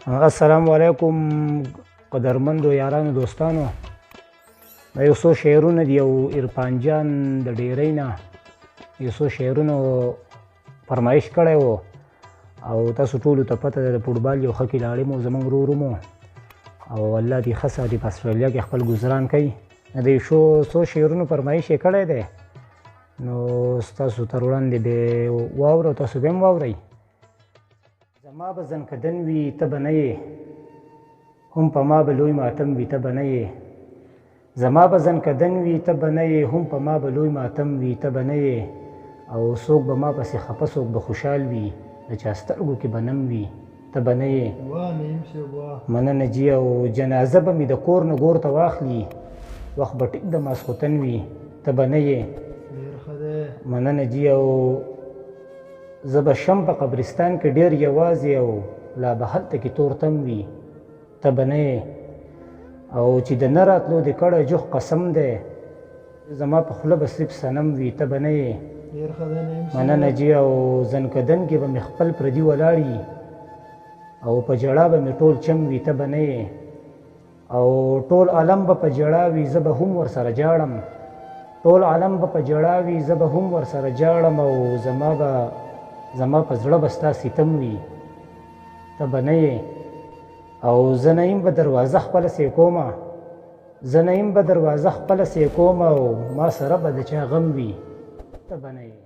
السلام علیکم قدرمندو یارانو دوستانو. دا یو څو شعرونه دي او عرفان جان د ډیرۍ نه یو څو شعرونو فرمایش کړی و او تاسو ټولو ته پته ده د فوټبال یو ښه کلاړی مو زموږ ورور مو او الله دې ښه ساتي په اسټرالیا کې خپل ګزران کوي. د یو څو شعرونو فرمایش یې کړی دی نو ستاسو تر وړاندې به واورو، تاسو به هم واورئ. زما به زنکدن وي ته به نه یې، هم په ما به لوی ماتم وي ته به نه یې. زما به زنکدن وي ته به نه یې، هم په ما به لوی ماتم وي ته به نه یې. او څوک به ما پسې خفه څوک به خوشحال وي، د چا سترګو کې به نم وي ته به نه یې. مننه جي. او جنازه به مې د کور نه ګور ته واخلي، وخت به ټیک د ماسخوتن وي ته به نه یې. مننه جي. او زه به شم په قبرستان کې ډېر یوازې او لا به هلته کې تور تم وي ته به نه یې. او چې د نه راتلو د کړه جوخ قسم دی، زما په خوله به صرف صنم وي ته به نه یې. مننه جي. او زنکدن کې به مې خپل پردي ولاړي او په ژړا به مې ټول چم وي ته به نه یې. او ټول عالم به په ژړا وي زه به هم ورسره جاړم، ټول عالم به په ژړا وي زه به هم ورسره جاړم. او زما په زړه به ستا ستم وي ته به نه یې. او زه نه یم به دروازه خپله سې کومه، زه نه یم به دروازه خپله سې کومه، او ما سره به د چا غم وي ته به نه یې.